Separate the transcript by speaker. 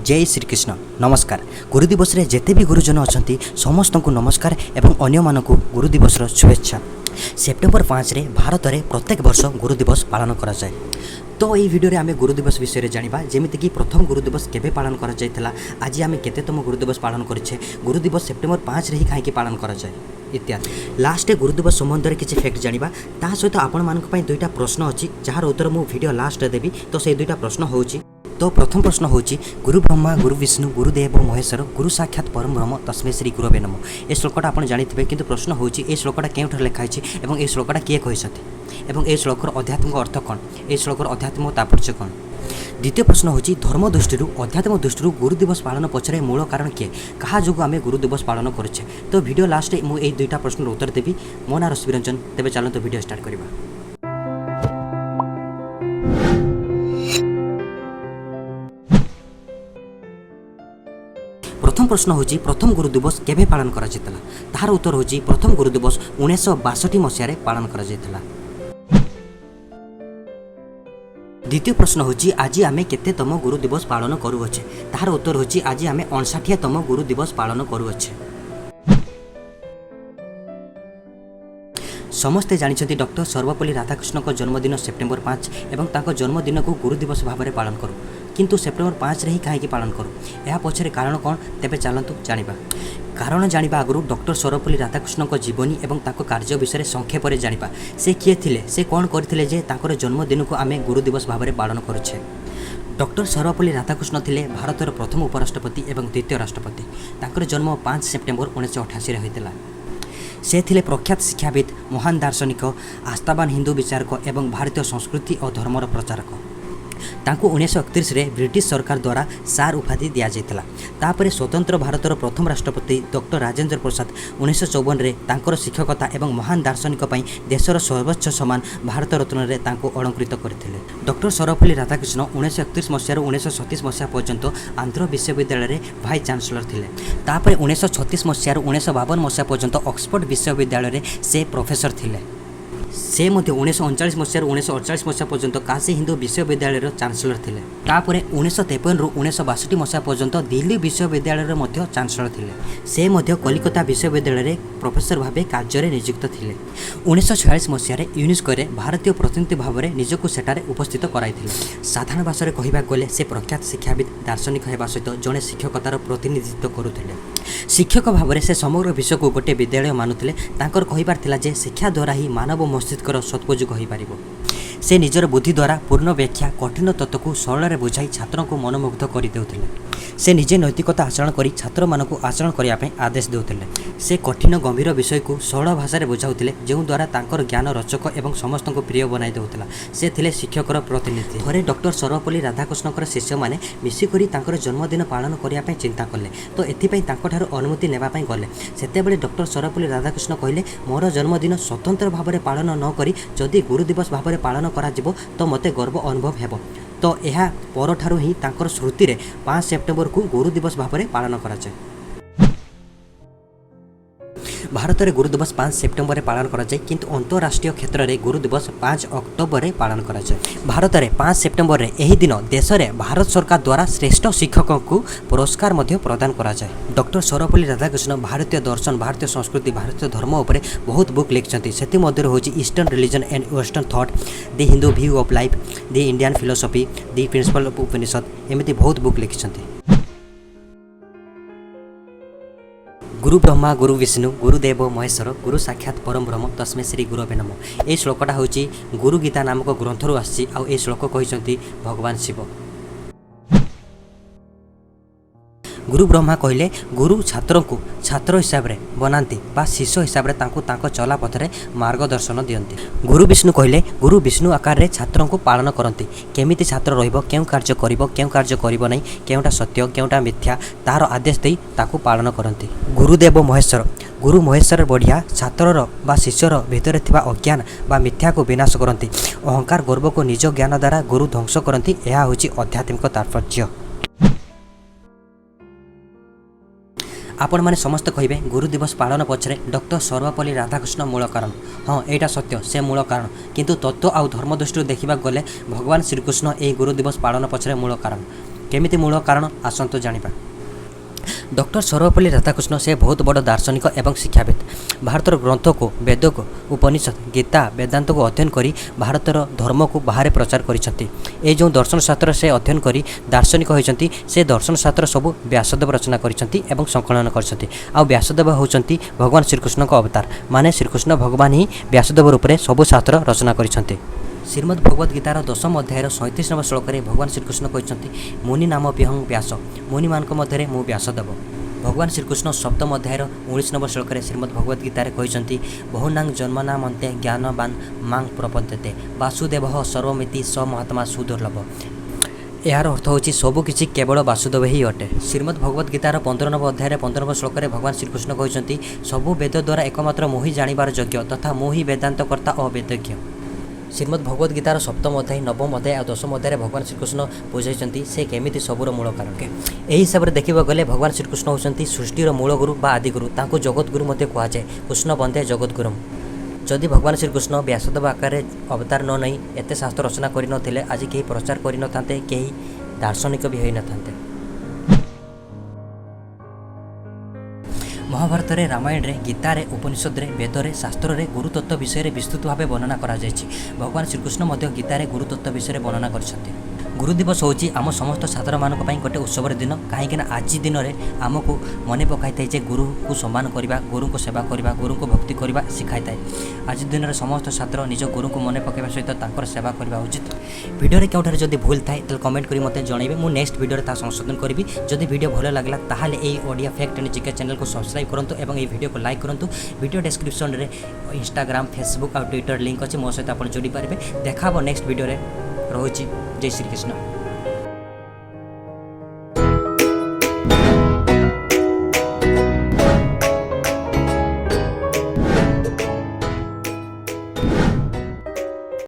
Speaker 1: जय श्रीकृष्ण नमस्कार। गुरु दिवस रे जेते भी गुरुजन अच्छा समस्त को नमस्कार एवं अन्य मानक गुरु दिवस शुभेच्छा। सेप्टेम्बर 5 रे भारत में प्रत्येक वर्ष गुरु दिवस पालन करा जाए। तो ये वीडियो रे आमे गुरु दिवस विषय जानिबा जेमिति कि प्रथम गुरु दिवस केबे पालन करा जायतिला, आज आमे केतेतम गुरु दिवस पालन करिछे, गुरु दिवस सेप्टेम्बर 5 रे ही काहेकि पालन करा जाए इत्यादि। लास्ट गुरु दिवस संबंध में किसी फैक्ट जानिबा ता सहित आपण मानक पई दुईटा प्रश्न अछि जार उत्तर मु वीडियो लास्ट देबी। तो से दुईटा प्रश्न होउछि। तो प्रथम प्रश्न होउछि गुरु ब्रह्मा गुरु विष्णु गुरुदेव महेश्वर गुरु साक्षात परम ब्रह्म तस्मै श्री गुरवे नमः। ए श्लोकटा आपण जानिथिबे, किंतु प्रश्न होउछि ए श्लोकटा केउठर लिखा अछि एवं ए श्लोकटा किए कहिसथि एवं ए श्लोकर आध्यात्मिक अर्थ कोन, ए श्लोकर आध्यात्मिक तात्पर्य कोन। द्वितीय प्रश्न होची धर्म दृष्टि अध्यात्म दृष्टि गुरु दिवस पालन पछरे मूल कारण किए, कहा जो आम गुरु दिवस पालन करुचे। तो वीडियो लास्ट मुझे दुईटा प्रश्न उत्तर देवी। मो ना रश्मि रंजन। तेज चलते वीडियो स्टार्ट करवा। प्रथम प्रश्न होची प्रथम गुरु दिवस केबे पालन करा जायतला, तार उत्तर होची प्रथम गुरु दिवस 1962 मसीह पालन करा जायतला। द्वितीय प्रश्न होची आज आमे केतेतम गुरु दिवस पालन करूअछे, तार उत्तर होची आज आमे 59तम गुरु दिवस पालन करूअछे। समस्ते जानिछथि डॉक्टर सर्वपल्ली राधाकृष्ण को जन्मदिन सेप्टेम्बर 5 एवं ताको जन्मदिन को गुरु दिवस भाव में पालन करूँ, किंतु सेप्टेम्बर 5 रे ही कहीं पालन करूँ, यह पछरे कारण कौन तेबे चलतु जानिबा। कारण जानिबा आगु डॉक्टर सर्वपल्ली राधाकृष्ण को जीवनी एवं ताको कार्य विषय संक्षेप में जानिबा। से किए थिले, से कौन करथिले जे ताकर जन्मदिन को आमे गुरु दिवस भाव में पालन करुछे। डॉक्टर सर्वपल्ली राधाकृष्ण थिले भारतर प्रथम उपराष्ट्रपति एवं द्वितीय राष्ट्रपति। ताकर जन्म 5 सेप्टेम्बर 1988 होइतिला। से थिले प्रख्यात शिक्षाविद, महान दार्शनिक, आस्थावान हिंदू विचारक एवं भारतीय संस्कृति और धर्मर प्रचारक। तांको 1931 रे ब्रिटिश सरकार द्वारा सार उपाधि दिया जायतिला। तापरे स्वतंत्र भारतर प्रथम राष्ट्रपति डॉक्टर राजेंद्र प्रसाद 1954 रे तांकर शिक्षकता एवं महान दार्शनिक पई देशर सर्वोच्च सम्मान भारत रत्न रे तांको अलंकृत करथिले। डॉक्टर सर्वपल्ली राधाकृष्ण 1931 मसीह 1937 मसीह पर्यंत आंध्र विश्वविद्यालय रे वाइस चांसलर थिले। तापरे 1936 मसीह 1952 मसीह पर्यंत ऑक्सफोर्ड विश्वविद्यालय रे से प्रोफेसर थिले। से मध्य 1939 मसीह 1948 मसीह पर्यंत काशी हिंदू विश्वविद्यालय चांसलर थिले। तापरे 1953 रु 1962 मसीह पर्यंत दिल्ली विश्वविद्यालय मध्य चांसलर थिले। से मध्य कलिकता विश्वविद्यालय प्रोफेसर भावे कार्य नियुक्त थिले। 1946 मसीह यूनेस्को रे भारतीय प्रतिनिधि भाव में निजक सेठारे उपस्थित कराइथिले। साधारण भाषा में कहबा गले से प्रख्यात शिक्षाविद, दार्शनिक हेबा सहित जड़े शिक्षकतार प्रतिनिधित्व करुथिले। शिक्षक भाव में से समग्र विश्व को गोटे विद्यालय मानुथिले। तांकर कहिबार थिला जे शिक्षा द्वारा ही मानव मस्तिष्कर सदुपयोग हो पारिबो। से निजर बुद्धि द्वारा पूर्ण व्याख्या कठिन तत्व को सरल बुझाई छात्रों को मनमुग्ध कर देउथिले। से निजे नैतिकता आचरण करी छात्र मानक आचरण करिया पे आदेश देउथिले। से कठिन गंभीर विषय को सरल भाषा रे बुझाउथिले, जो द्वारा तांकर ज्ञान रचक एवं समस्त को प्रिय बनाई देउथिला। से थिले शिक्षकर प्रतिनिधि। थरे डॉक्टर सर्वपल्ली राधाकृष्णकर शिष्य माने मिसिकरी तांकर जन्मदिन पालन करिया पे चिंता कले। तो एथिपई तांकठार अनुमति नेबा पई गले। सेतेबेले डॉक्टर सर्वपल्ली राधाकृष्ण कहिले मोर जन्मदिन स्वतंत्र भाव में पालन न करी जदि गुरु दिवस भाव में पालन करा जिवो तो मते गर्व अनुभव हेबो। तो यह परठारु ही तांकर स्मृति रे 5 सेप्टेम्बर को गुरु दिवस भाव में पालन करा जाए। भारत में गुरु दिवस 5 सेप्टेम्बर में पालन करा जाए, किंतु अंतरराष्ट्रीय क्षेत्र में गुरु दिवस 5 अक्टोबर में पालन करा जाए। भारत में 5 सेप्टेम्बर में यही दिन देश में भारत सरकार द्वारा श्रेष्ठ शिक्षक को पुरस्कार मध्य प्रदान करा जाए। डॉक्टर सर्वपल्ली राधाकृष्ण भारतीय दर्शन, भारतीय संस्कृति, भारतीय धर्म उपर बहुत बुक लिखिं। से होची eastern religion and western thought, the Hindu view of life, the Indian philosophy, the principal of Upanishad, एमती बहुत बुक लिखिं। गुरु ब्रह्मा गुरु विष्णु गुरुदेव महेश्वर गुरु साक्षात परम ब्रह्म तस्मै श्री गुरवे नमः। ये श्लोकटा होची गुरु गीता नामक ग्रंथरू आसी। आ ए श्लोक कहिसंती भगवान शिव। गुरु ब्रह्मा कहले गुरु छात्र को छात्र हिसाब रे बनाती बा शिष्य हिसाब रे तांको तांको चला पथरे मार्गदर्शन दियंती। गुरु विष्णु कहले गुरु विष्णु आकार रे छात्रों को पालन करती। केमिति छात्र रहिबो, केउ कार्य करिबो, केउ कार्य करिबो नै, केउटा सत्य केउटा मिथ्या तार आदेश देई ताको पालन करती। गुरुदेव महेश्वर गुरु महेश्वर बढ़िया छात्रर बा शिष्यर भितर थिबा अज्ञान बा मिथ्या को विनाश करती। अहंकार गर्व को निज ज्ञान द्वारा गुरु ध्वंस करती। यह होची आध्यात्मिक तात्पर्य। आपण मैंने समस्त कहे गुरु दिवस पालन पछरे डॉक्टर सर्वपल्ली राधाकृष्ण मूल कारण। हाँ यहाँ सत्य से मूल कारण, किंतु तत्व आउ धर्म दृष्टि देखा गले भगवान श्रीकृष्ण यह गुरु दिवस पालन पछरे मूल कारण। केमिति मूल कारण आसंतु जानिबा। डॉक्टर सर्वपल्ली राधाकृष्ण से बहुत बड़ दार्शनिक एवं शिक्षाविद। भारतर ग्रंथ को वेद को उपनिषद गीता वेदांत को अध्ययन करी भारतर धर्म को बाहर प्रचार करिसंती। ए जो दर्शन शास्त्र से अध्ययन करी दार्शनिक होइसंती से दर्शन शास्त्र सब व्यासदेव रचना करिसंती एवं संकलन करिसंती। आ व्यासदेव होइसंती भगवान श्रीकृष्ण को अवतार माने श्रीकृष्ण भगवान ही व्यासदेव रूप में सब शास्त्र रचना करिसंती। श्रीमद् भगवद गीतार 10 अध्यायर 37 नंबर श्लोक में भगवान श्रीकृष्ण कहते मुनि नाम प्यहं व्यास मुनि मान मध्य मु व्यासदेव। भगवान श्रीकृष्ण 7 अध्यायर 19 नंबर श्लोक में श्रीमद् भगवद गीतार कहते बहुनांग जन्मनामन्ते ज्ञानवान मांग प्रपद्यते वासुदेव सर्वमिति स महात्मा सुदुर्लभ। यार अर्थ होची सबुकिछि केवल वासुदेव ही अटे। श्रीमद् भगवद गीतार 15 नंबर अध्याय 15 नंबर श्लोक में भगवान श्रीकृष्ण कहते सबु वेद द्वारा एकमात्र मोहि जानिबार योग्य तथा मोहि वेदांतकर्ता और वेदज्ञ। श्रीमद् भगवद गीतार 7 अध्याय 9 अध्याय और 10 अध्याय भगवान श्रीकृष्ण बुझाई से केमिति सबुर मूल कारण के यही हिसाब से देखा गले भगवान श्रीकृष्ण होती सृष्टिर मूल गुरु बा आदिगुरु तांको जगतगुरु मध्य कहुए कृष्ण बंदे जगतगुरुम। जदि भगवान श्रीकृष्ण व्यासदेव आकार अवतार न नहीं एत शास्त्र रचना कर आज कहीं प्रचार कर कहीं दार्शनिक भी होई न थांते। महाभारत रे रामायण रे गीता रे उपनिषद रे वेद रे शास्त्र रे गुरुतत्व विषय रे विस्तृत भाव वर्णना करा जायछि। भगवान श्रीकृष्ण मध्य गीता रे गुरुतत्व विषय रे वर्णना करछन्ति। गुरु दिवस होची आम समस्त छात्र मानक पई गोटे उत्सवर दिन कहीं आज दिन में आमको मन पकाई थाए गुरु को सम्मान करवा गुरु को सेवा करवा गुरु को भक्ति करवा शिखाई थाए। आज दिन में समस्त छात्र निज गुरु को मन पकाइबा सहित तांकर सेवा करवा उचित। वीडियो केउठारे जदि भूल थाए तो कमेंट करी मते जणाइबे मु नेक्स्ट वीडियो ता संशोधन करी। जदि वीडियो भल लागला ताहाले एई Odia fact and GK channel को सब्सक्राइब करंतु एवं एई वीडियो को लाइक करंतु। वीडियो डिस्क्रिप्शन रे इंस्टाग्राम फेसबुक और ट्विटर लिंक अछि मो सहित आपण जोड़ी पारिबे। देखाबो नेक्स्ट वीडियो रे। रहुछि जय श्री कृष्ण।